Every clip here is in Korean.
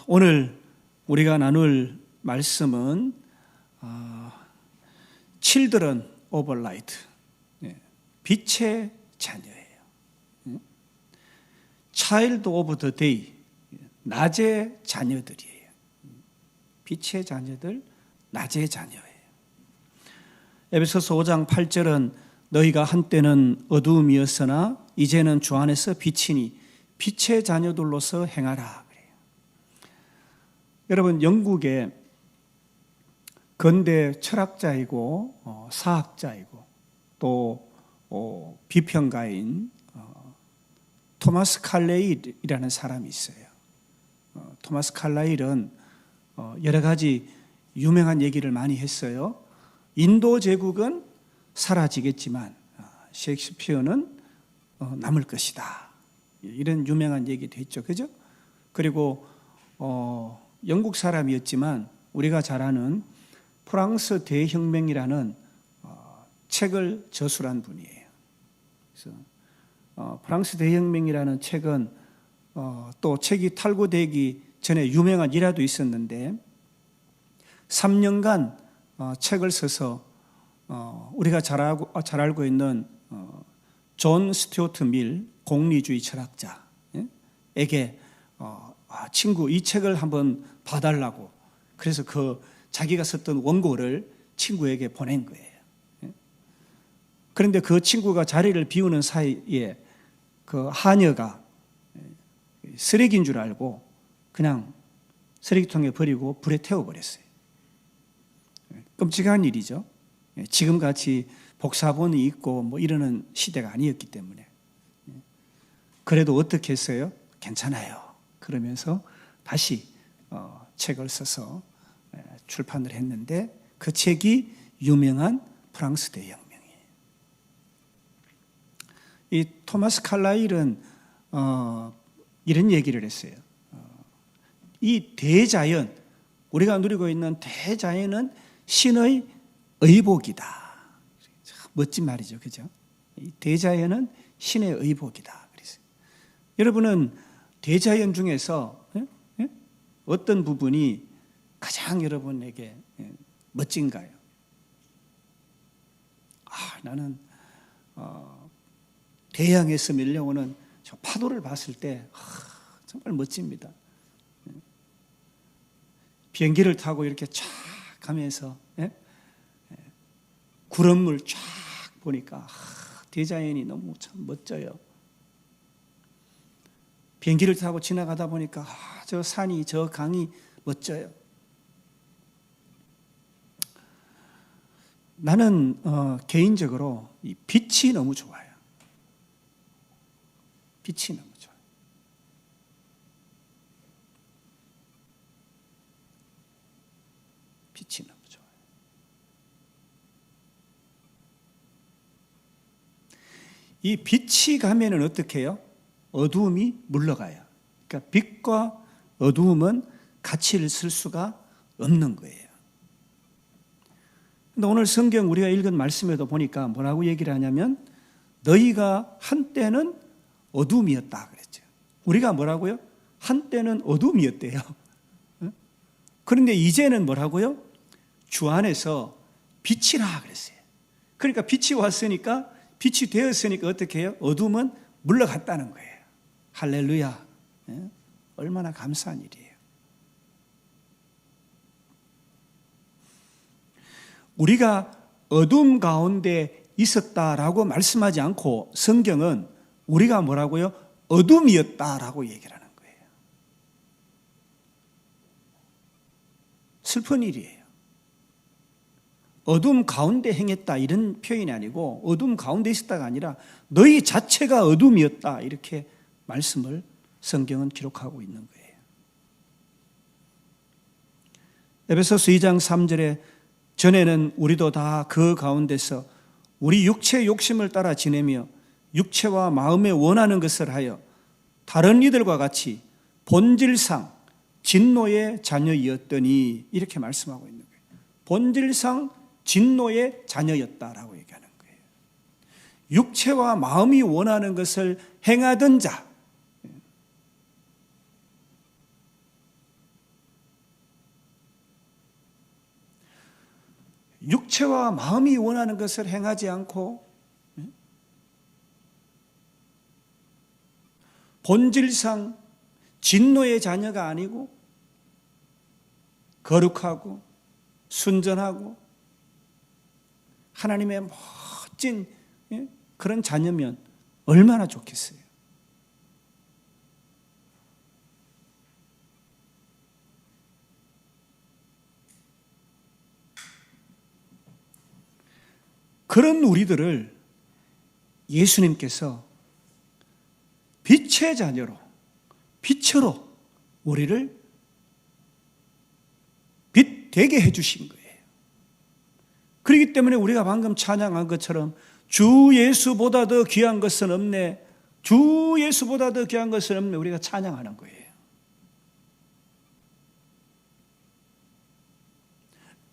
오늘 우리가 나눌 말씀은 Children of Light, 빛의 자녀예요. Child of the Day, 낮의 자녀들이에요. 빛의 자녀들, 낮의 자녀예요. 에베소서 5장 8절은 너희가 한때는 어두움이었으나 이제는 주 안에서 빛이니 빛의 자녀들로서 행하라. 그래요. 여러분, 영국의 근대 철학자이고 사학자이고 또 비평가인 토마스 칼레일이라는 사람이 있어요. 토마스 칼레일은 여러 가지 유명한 얘기를 많이 했어요. 인도 제국은 사라지겠지만 셰익스피어는 남을 것이다. 이런 유명한 얘기도 했죠. 그죠? 그리고 영국 사람이었지만 우리가 잘 아는 프랑스 대혁명이라는 책을 저술한 분이에요. 그래서 프랑스 대혁명이라는 책은 또 책이 탈고되기 전에 유명한 일화도 있었는데 3년간 책을 써서 우리가 잘 알고 있는 존 스튜어트 밀 공리주의 철학자에게 친구 이 책을 한번 봐달라고 그래서 자기가 썼던 원고를 친구에게 보낸 거예요. 그런데 그 친구가 자리를 비우는 사이에 그 하녀가 쓰레기인 줄 알고 그냥 쓰레기통에 버리고 불에 태워버렸어요. 끔찍한 일이죠. 지금같이 복사본이 있고 뭐 이러는 시대가 아니었기 때문에. 그래도 어떻게 했어요? 괜찮아요. 그러면서 다시 책을 써서 출판을 했는데 그 책이 유명한 프랑스 대혁명이에요. 이 토마스 칼라일은 이런 얘기를 했어요. 이 대자연, 우리가 누리고 있는 대자연은 신의 의복이다. 참 멋진 말이죠. 그죠? 이 대자연은 신의 의복이다. 그랬어요. 여러분은 대자연 중에서 어떤 부분이 가장 여러분에게 멋진가요? 나는 대양에서 밀려오는 저 파도를 봤을 때 정말 멋집니다. 비행기를 타고 이렇게 쫙 가면서 구름물 쫙 보니까 대자연이 너무 참 멋져요. 비행기를 타고 지나가다 보니까 저 산이 저 강이 멋져요. 나는 개인적으로 이 빛이 너무 좋아요. 빛이 너무 좋아요. 빛이 너무 좋아요. 이 빛이 가면은 어떻게 해요? 어두움이 물러가요. 그러니까 빛과 어두움은 같이 쓸 수가 없는 거예요. 근데 오늘 성경 우리가 읽은 말씀에도 보니까 뭐라고 얘기를 하냐면 너희가 한때는 어둠이었다 그랬죠. 우리가 뭐라고요? 한때는 어둠이었대요. 그런데 이제는 뭐라고요? 주 안에서 빛이라 그랬어요. 그러니까 빛이 왔으니까 빛이 되었으니까 어떻게 해요? 어둠은 물러갔다는 거예요. 할렐루야. 얼마나 감사한 일이에요. 우리가 어둠 가운데 있었다라고 말씀하지 않고 성경은 우리가 뭐라고요? 어둠이었다라고 얘기를 하는 거예요. 슬픈 일이에요. 어둠 가운데 행했다 이런 표현이 아니고 어둠 가운데 있었다가 아니라 너희 자체가 어둠이었다 이렇게 말씀을 성경은 기록하고 있는 거예요. 에베소서 2장 3절에 전에는 우리도 다 그 가운데서 우리 육체의 욕심을 따라 지내며 육체와 마음에 원하는 것을 하여 다른 이들과 같이 본질상 진노의 자녀이었더니 이렇게 말씀하고 있는 거예요. 본질상 진노의 자녀였다라고 얘기하는 거예요. 육체와 마음이 원하는 것을 행하던 자, 육체와 마음이 원하는 것을 행하지 않고 본질상 진노의 자녀가 아니고 거룩하고 순전하고 하나님의 멋진 그런 자녀면 얼마나 좋겠어요. 그런 우리들을 예수님께서 빛의 자녀로, 빛으로 우리를 빛 되게 해주신 거예요. 그렇기 때문에 우리가 방금 찬양한 것처럼 주 예수보다 더 귀한 것은 없네, 주 예수보다 더 귀한 것은 없네, 우리가 찬양하는 거예요.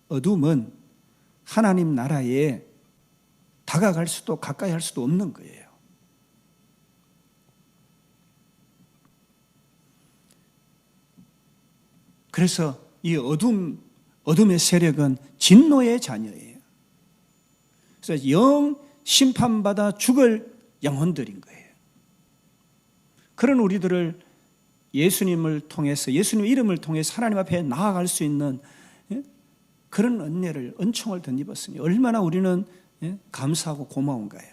어둠은 하나님 나라에 다가갈 수도 가까이 할 수도 없는 거예요. 그래서 이 어둠의 세력은 진노의 자녀예요. 그래서 영 심판받아 죽을 영혼들인 거예요. 그런 우리들을 예수님을 통해서, 예수님 이름을 통해서 하나님 앞에 나아갈 수 있는 그런 은혜를, 은총을 덧입었으니 얼마나 우리는 감사하고 고마운가요.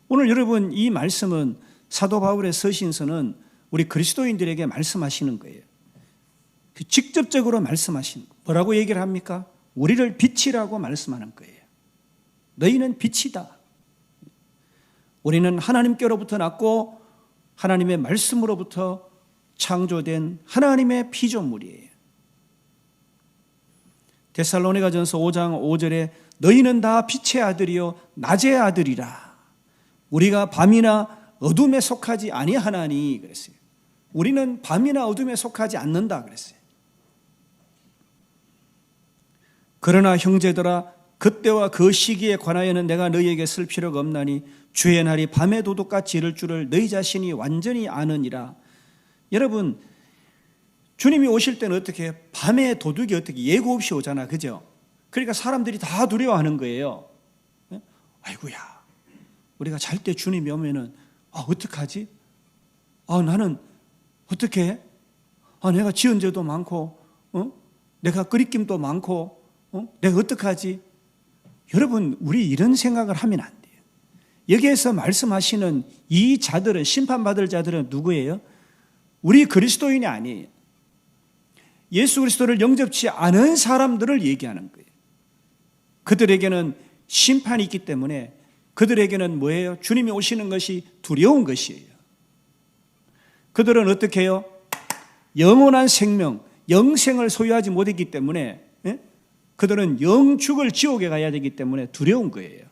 오늘 여러분, 이 말씀은 사도 바울의 서신서는 우리 그리스도인들에게 말씀하시는 거예요. 직접적으로 말씀하시는 거예요. 뭐라고 얘기를 합니까? 우리를 빛이라고 말씀하는 거예요. 너희는 빛이다. 우리는 하나님께로부터 났고 하나님의 말씀으로부터 창조된 하나님의 피조물이에요. 데살로니가전서 5장 5절에 너희는 다 빛의 아들이요 낮의 아들이라. 우리가 밤이나 어둠에 속하지 아니하나니 그랬어요. 우리는 밤이나 어둠에 속하지 않는다 그랬어요. 그러나 형제들아 그때와 그 시기에 관하여는 내가 너희에게 쓸 필요가 없나니 주의 날이 밤의 도둑같이 이를 줄을 너희 자신이 완전히 아느니라. 여러분, 주님이 오실 때는 어떻게 해요? 밤에 도둑이 어떻게 예고 없이 오잖아, 그죠? 그러니까 사람들이 다 두려워하는 거예요. 아이고야, 우리가 잘 때 주님이 오면은 어떡하지? 나는 어떻게 해? 내가 지은 죄도 많고, 내가 끄리낌도 많고, 내가 어떡하지? 여러분, 우리 이런 생각을 하면 안 돼요. 여기에서 말씀하시는 이 자들은, 심판받을 자들은 누구예요? 우리 그리스도인이 아니에요. 예수 그리스도를 영접치 않은 사람들을 얘기하는 거예요. 그들에게는 심판이 있기 때문에 그들에게는 뭐예요? 주님이 오시는 것이 두려운 것이에요. 그들은 어떻게 해요? 영원한 생명, 영생을 소유하지 못했기 때문에 그들은 영죽을 지옥에 가야 되기 때문에 두려운 거예요.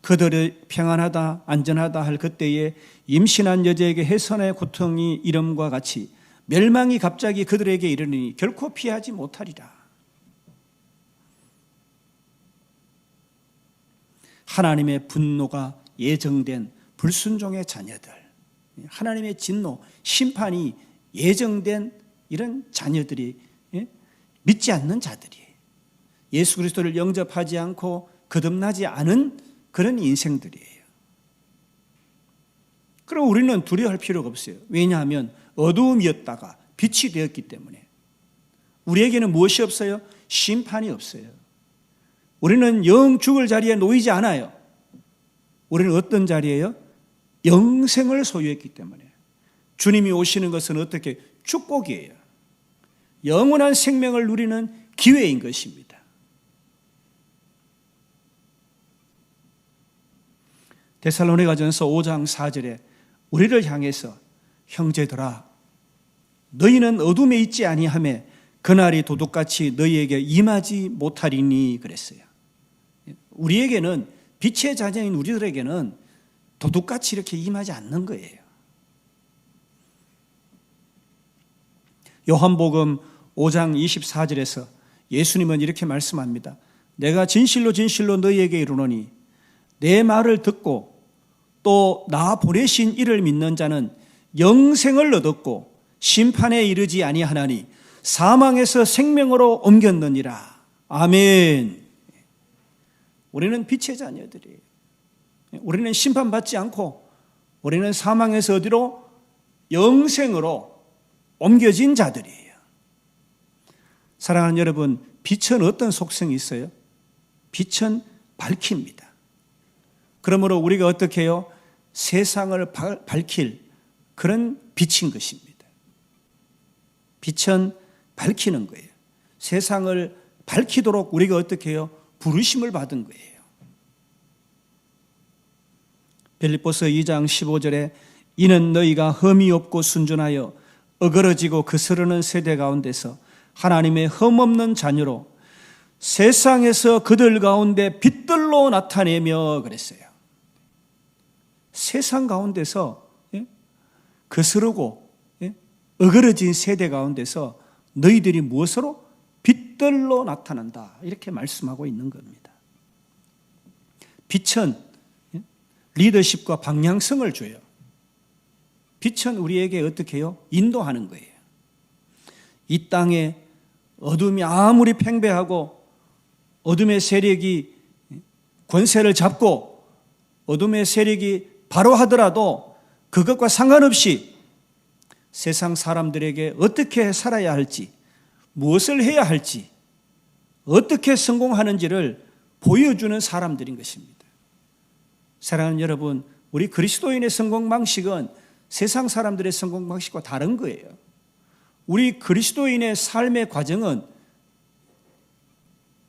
그들이 평안하다, 안전하다 할 그때에 임신한 여자에게 해선의 고통이 이름과 같이 멸망이 갑자기 그들에게 이르니 결코 피하지 못하리라. 하나님의 분노가 예정된 불순종의 자녀들, 하나님의 진노, 심판이 예정된 이런 자녀들이, 믿지 않는 자들이에요. 예수 그리스도를 영접하지 않고 거듭나지 않은 그런 인생들이에요. 그럼 우리는 두려워할 필요가 없어요. 왜냐하면 어두움이었다가 빛이 되었기 때문에. 우리에게는 무엇이 없어요? 심판이 없어요. 우리는 영 죽을 자리에 놓이지 않아요. 우리는 어떤 자리예요? 영생을 소유했기 때문에. 주님이 오시는 것은 어떻게? 축복이에요. 영원한 생명을 누리는 기회인 것입니다. 데살로니가전서 5장 4절에 우리를 향해서 형제들아 너희는 어둠에 있지 아니하매 그날이 도둑같이 너희에게 임하지 못하리니 그랬어요. 우리에게는, 빛의 자녀인 우리들에게는 도둑같이 이렇게 임하지 않는 거예요. 요한복음 5장 24절에서 예수님은 이렇게 말씀합니다. 내가 진실로 진실로 너희에게 이르노니 내 말을 듣고 또 나 보내신 이를 믿는 자는 영생을 얻었고 심판에 이르지 아니하나니 사망에서 생명으로 옮겼느니라. 아멘. 우리는 빛의 자녀들이에요. 우리는 심판받지 않고 우리는 사망에서 어디로? 영생으로 옮겨진 자들이에요. 사랑하는 여러분, 빛은 어떤 속성이 있어요? 빛은 밝힙니다. 그러므로 우리가 어떻게 해요? 세상을 밝힐 그런 빛인 것입니다. 빛은 밝히는 거예요. 세상을 밝히도록 우리가 어떻게 해요? 부르심을 받은 거예요. 빌립보서 2장 15절에 이는 너희가 흠이 없고 순전하여 어그러지고 거스르는 세대 가운데서 하나님의 흠없는 자녀로 세상에서 그들 가운데 빛들로 나타내며 그랬어요. 세상 가운데서 거스르고 어그러진 세대 가운데서 너희들이 무엇으로? 빛들로 나타난다. 이렇게 말씀하고 있는 겁니다. 빛은 리더십과 방향성을 줘요. 빛은 우리에게 어떻게 해요? 인도하는 거예요. 이 땅에 어둠이 아무리 팽배하고 어둠의 세력이 권세를 잡고 어둠의 세력이 바로 하더라도 그것과 상관없이 세상 사람들에게 어떻게 살아야 할지, 무엇을 해야 할지, 어떻게 성공하는지를 보여주는 사람들인 것입니다. 사랑하는 여러분, 우리 그리스도인의 성공 방식은 세상 사람들의 성공 방식과 다른 거예요. 우리 그리스도인의 삶의 과정은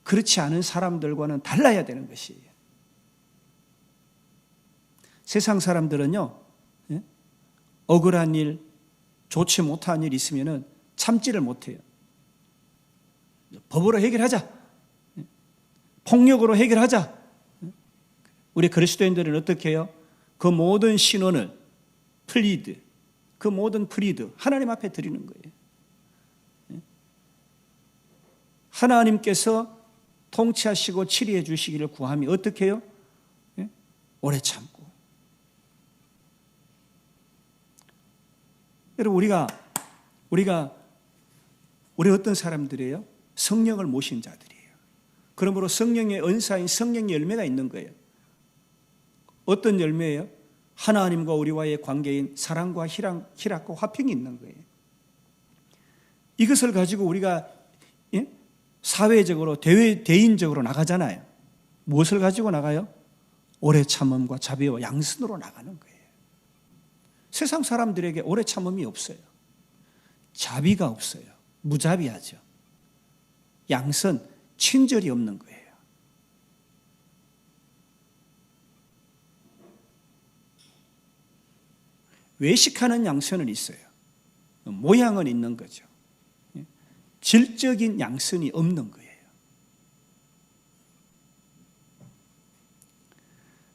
그렇지 않은 사람들과는 달라야 되는 것이에요. 세상 사람들은요, 억울한 일, 좋지 못한 일 있으면 참지를 못해요. 법으로 해결하자. 폭력으로 해결하자. 우리 그리스도인들은 어떻게 해요? 그 모든 신원을 플리드, 그 모든 프리드 하나님 앞에 드리는 거예요. 하나님께서 통치하시고 치리해 주시기를 구하면 어떻게 해요? 오래 참고. 여러분, 우리 어떤 사람들이에요? 성령을 모신 자들이에요. 그러므로 성령의 은사인 성령의 열매가 있는 거예요. 어떤 열매예요? 하나님과 우리와의 관계인 사랑과 희락과 화평이 있는 거예요. 이것을 가지고 우리가 사회적으로 대인적으로 나가잖아요. 무엇을 가지고 나가요? 오래 참음과 자비와 양선으로 나가는 거예요. 세상 사람들에게 오래 참음이 없어요. 자비가 없어요. 무자비하죠. 양선, 친절이 없는 거예요. 외식하는 양선은 있어요. 모양은 있는 거죠. 질적인 양선이 없는 거예요.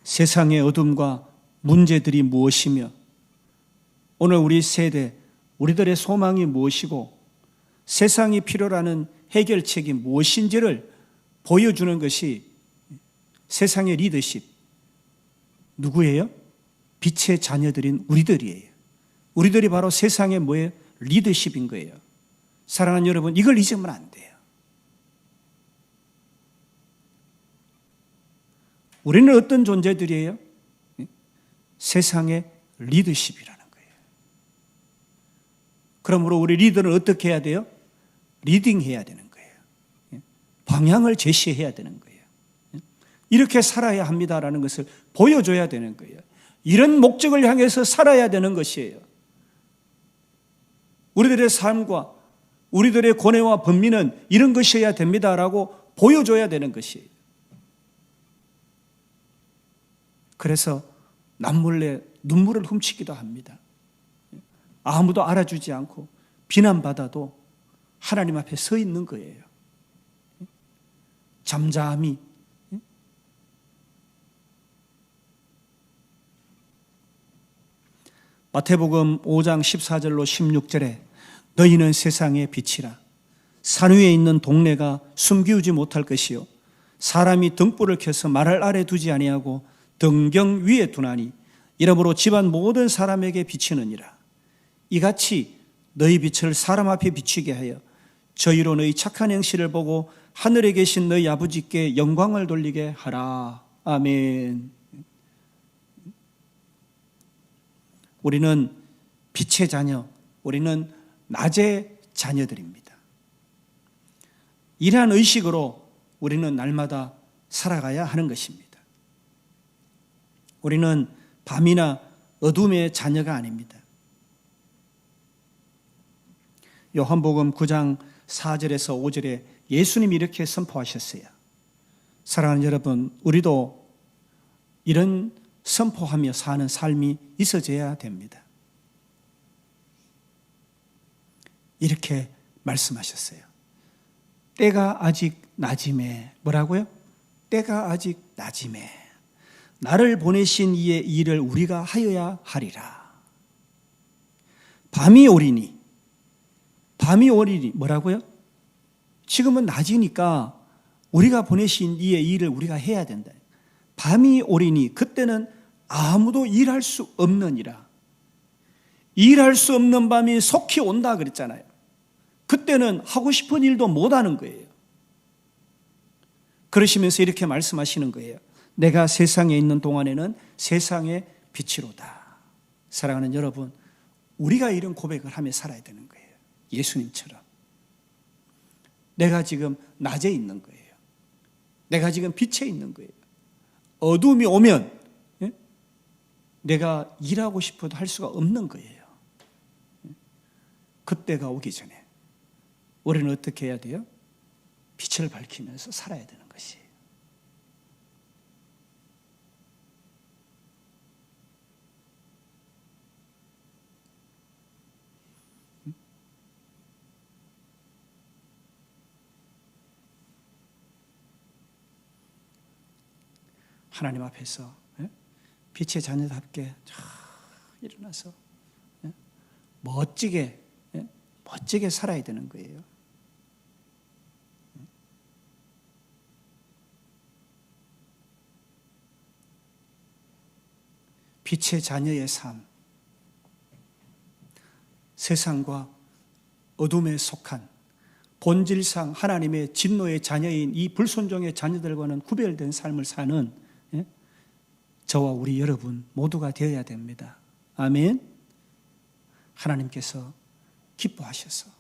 세상의 어둠과 문제들이 무엇이며 오늘 우리 세대, 우리들의 소망이 무엇이고 세상이 필요로 하는 해결책이 무엇인지를 보여주는 것이 세상의 리더십. 누구예요? 빛의 자녀들인 우리들이에요. 우리들이 바로 세상의 뭐예요? 리더십인 거예요. 사랑하는 여러분, 이걸 잊으면 안 돼요. 우리는 어떤 존재들이에요? 세상의 리더십이라는 거예요. 그러므로 우리 리더는 어떻게 해야 돼요? 리딩해야 되는 거예요. 방향을 제시해야 되는 거예요. 이렇게 살아야 합니다라는 것을 보여줘야 되는 거예요. 이런 목적을 향해서 살아야 되는 것이에요. 우리들의 삶과 우리들의 고뇌와 번민은 이런 것이어야 됩니다라고 보여줘야 되는 것이에요. 그래서 남몰래 눈물을 훔치기도 합니다. 아무도 알아주지 않고 비난받아도 하나님 앞에 서 있는 거예요. 잠잠히. 마태복음 5장 14절로 16절에 너희는 세상의 빛이라. 산 위에 있는 동네가 숨기우지 못할 것이요 사람이 등불을 켜서 말을 아래 두지 아니하고 등경 위에 두나니 이러므로 집안 모든 사람에게 비치느니라. 이같이 너희 빛을 사람 앞에 비추게 하여 저희로 너희 착한 행실을 보고 하늘에 계신 너희 아버지께 영광을 돌리게 하라. 아멘. 우리는 빛의 자녀, 우리는 낮의 자녀들입니다. 이러한 의식으로 우리는 날마다 살아가야 하는 것입니다. 우리는 밤이나 어둠의 자녀가 아닙니다. 요한복음 9장 4절에서 5절에 예수님이 이렇게 선포하셨어요. 사랑하는 여러분, 우리도 이런 선포하며 사는 삶이 있어져야 됩니다. 이렇게 말씀하셨어요. 때가 아직 낮임에, 뭐라고요? 때가 아직 낮임에 나를 보내신 이의 일을 우리가 하여야 하리라. 밤이 오리니 뭐라고요? 지금은 낮이니까 우리가 보내신 이의 일을 우리가 해야 된다. 밤이 오리니 그때는 아무도 일할 수 없느니라. 일할 수 없는 밤이 속히 온다 그랬잖아요. 그때는 하고 싶은 일도 못하는 거예요. 그러시면서 이렇게 말씀하시는 거예요. 내가 세상에 있는 동안에는 세상의 빛이로다. 사랑하는 여러분, 우리가 이런 고백을 하며 살아야 되는 거예요. 예수님처럼. 내가 지금 낮에 있는 거예요. 내가 지금 빛에 있는 거예요. 어둠이 오면 내가 일하고 싶어도 할 수가 없는 거예요. 그때가 오기 전에 우리는 어떻게 해야 돼요? 빛을 밝히면서 살아야 되는 것이에요. 하나님 앞에서 빛의 자녀답게 일어나서 멋지게 살아야 되는 거예요. 빛의 자녀의 삶, 세상과 어둠에 속한 본질상 하나님의 진노의 자녀인 이 불순종의 자녀들과는 구별된 삶을 사는 저와 우리 여러분 모두가 되어야 됩니다. 아멘. 하나님께서 기뻐하셔서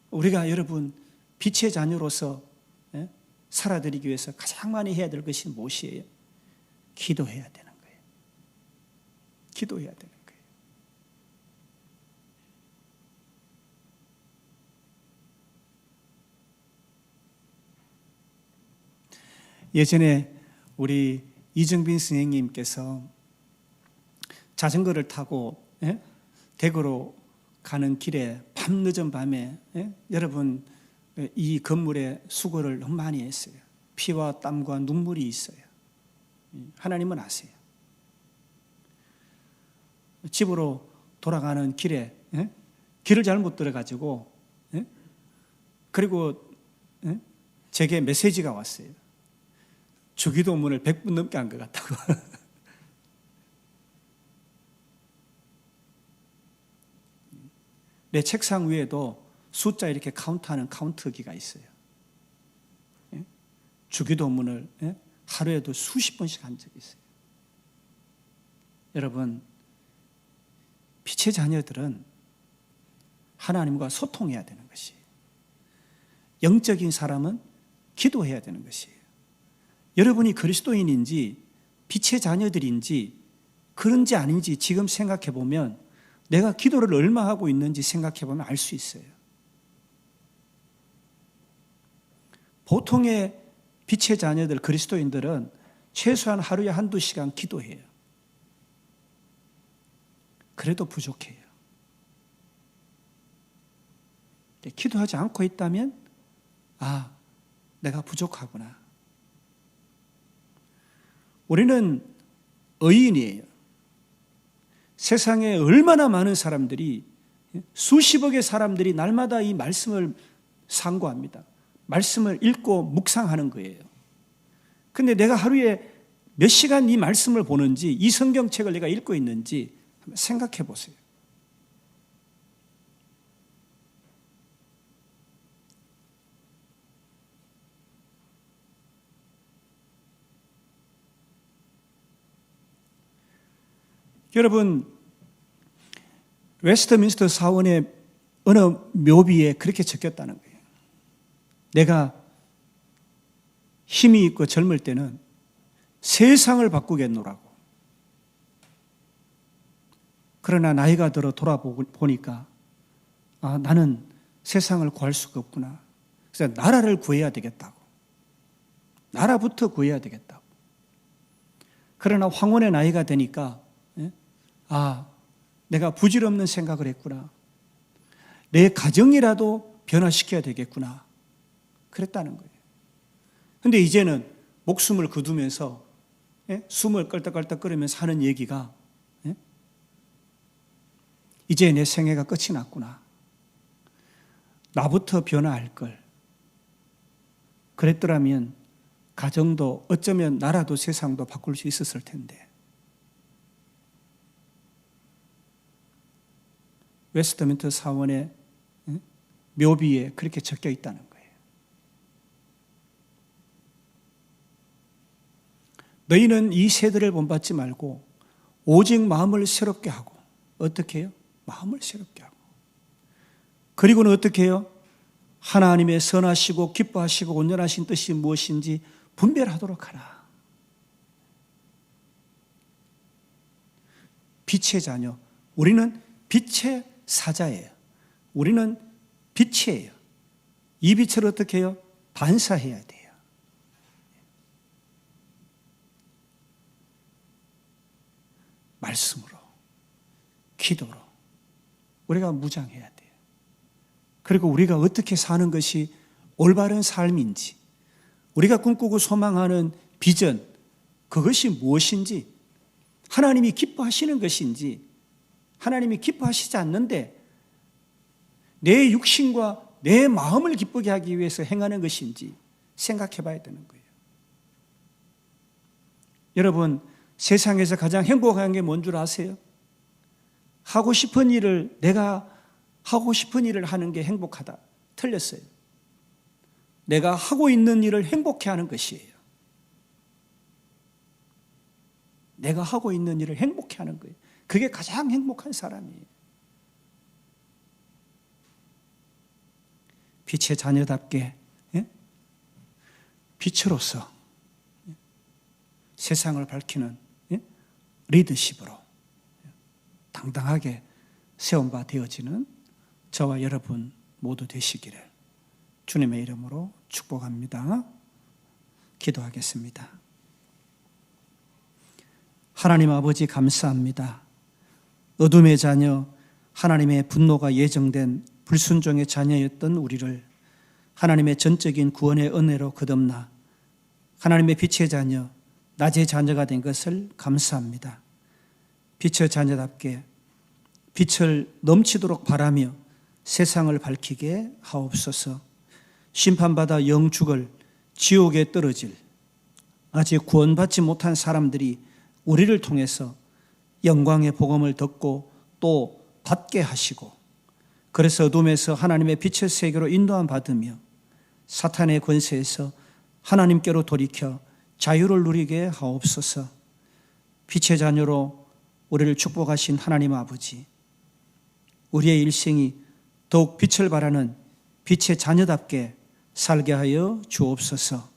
우리가 여러분 빛의 자녀로서 살아드리기 위해서 가장 많이 해야 될 것이 무엇이에요? 기도해야 되는 거예요. 기도해야 되는 거예요. 예전에 우리 이정빈 선생님께서 자전거를 타고 대구로 가는 길에 밤늦은 밤에 여러분 이 건물에 수고를 너무 많이 했어요. 피와 땀과 눈물이 있어요. 하나님은 아세요. 집으로 돌아가는 길에 길을 잘못 들어가지고 그리고 제게 메시지가 왔어요. 주기도문을 100분 넘게 한 것 같다고. 내 책상 위에도 숫자 이렇게 카운트하는 카운트기가 있어요. 주기도문을 하루에도 수십 번씩 한 적이 있어요. 여러분, 빛의 자녀들은 하나님과 소통해야 되는 것이에요. 영적인 사람은 기도해야 되는 것이에요. 여러분이 그리스도인인지 빛의 자녀들인지 그런지 아닌지 지금 생각해 보면 내가 기도를 얼마 하고 있는지 생각해 보면 알 수 있어요. 보통의 빛의 자녀들, 그리스도인들은 최소한 하루에 한두 시간 기도해요. 그래도 부족해요. 기도하지 않고 있다면 내가 부족하구나. 우리는 의인이에요. 세상에 얼마나 많은 사람들이 수십억의 사람들이 날마다 이 말씀을 상고합니다. 말씀을 읽고 묵상하는 거예요. 근데 내가 하루에 몇 시간 이 말씀을 보는지, 이 성경책을 내가 읽고 있는지 한번 생각해 보세요. 여러분, 웨스트민스터 사원의 어느 묘비에 그렇게 적혔다는 거예요. 내가 힘이 있고 젊을 때는 세상을 바꾸겠노라고. 그러나 나이가 들어 돌아보니까 나는 세상을 구할 수가 없구나. 그래서 나라를 구해야 되겠다고. 나라부터 구해야 되겠다고. 그러나 황혼의 나이가 되니까 내가 부질없는 생각을 했구나. 내 가정이라도 변화시켜야 되겠구나. 그랬다는 거예요. 근데 이제는 목숨을 거두면서 숨을 끌떡끌떡거리면서 하는 얘기가 이제 내 생애가 끝이 났구나. 나부터 변화할 걸. 그랬더라면 가정도 어쩌면 나라도 세상도 바꿀 수 있었을 텐데. 웨스트민스터 사원의 묘비에 그렇게 적혀 있다는 거예요. 너희는 이 세대를 본받지 말고 오직 마음을 새롭게 하고. 어떻게 해요? 마음을 새롭게 하고. 그리고는 어떻게 해요? 하나님의 선하시고 기뻐하시고 온전하신 뜻이 무엇인지 분별하도록 하라. 빛의 자녀. 우리는 빛의 사자예요. 우리는 빛이에요. 이 빛을 어떻게 해요? 반사해야 돼요. 말씀으로, 기도로 우리가 무장해야 돼요. 그리고 우리가 어떻게 사는 것이 올바른 삶인지, 우리가 꿈꾸고 소망하는 비전, 그것이 무엇인지, 하나님이 기뻐하시는 것인지, 하나님이 기뻐하시지 않는데 내 육신과 내 마음을 기쁘게 하기 위해서 행하는 것인지 생각해 봐야 되는 거예요. 여러분, 세상에서 가장 행복한 게 뭔 줄 아세요? 하고 싶은 일을, 내가 하고 싶은 일을 하는 게 행복하다. 틀렸어요. 내가 하고 있는 일을 행복해 하는 것이에요. 내가 하고 있는 일을 행복해 하는 거예요. 그게 가장 행복한 사람이에요. 빛의 자녀답게 빛으로서 세상을 밝히는 리더십으로 당당하게 세운 바 되어지는 저와 여러분 모두 되시기를 주님의 이름으로 축복합니다. 기도하겠습니다. 하나님 아버지 감사합니다. 어둠의 자녀, 하나님의 분노가 예정된 불순종의 자녀였던 우리를 하나님의 전적인 구원의 은혜로 거듭나 하나님의 빛의 자녀, 낮의 자녀가 된 것을 감사합니다. 빛의 자녀답게 빛을 넘치도록 바라며 세상을 밝히게 하옵소서. 심판받아 영죽을 지옥에 떨어질 아직 구원받지 못한 사람들이 우리를 통해서 영광의 복음을 듣고 또 받게 하시고, 그래서 어둠에서 하나님의 빛의 세계로 인도함 받으며 사탄의 권세에서 하나님께로 돌이켜 자유를 누리게 하옵소서. 빛의 자녀로 우리를 축복하신 하나님 아버지, 우리의 일생이 더욱 빛을 발하는 빛의 자녀답게 살게 하여 주옵소서.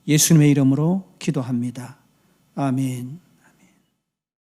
예수님의 이름으로 기도합니다. 아멘.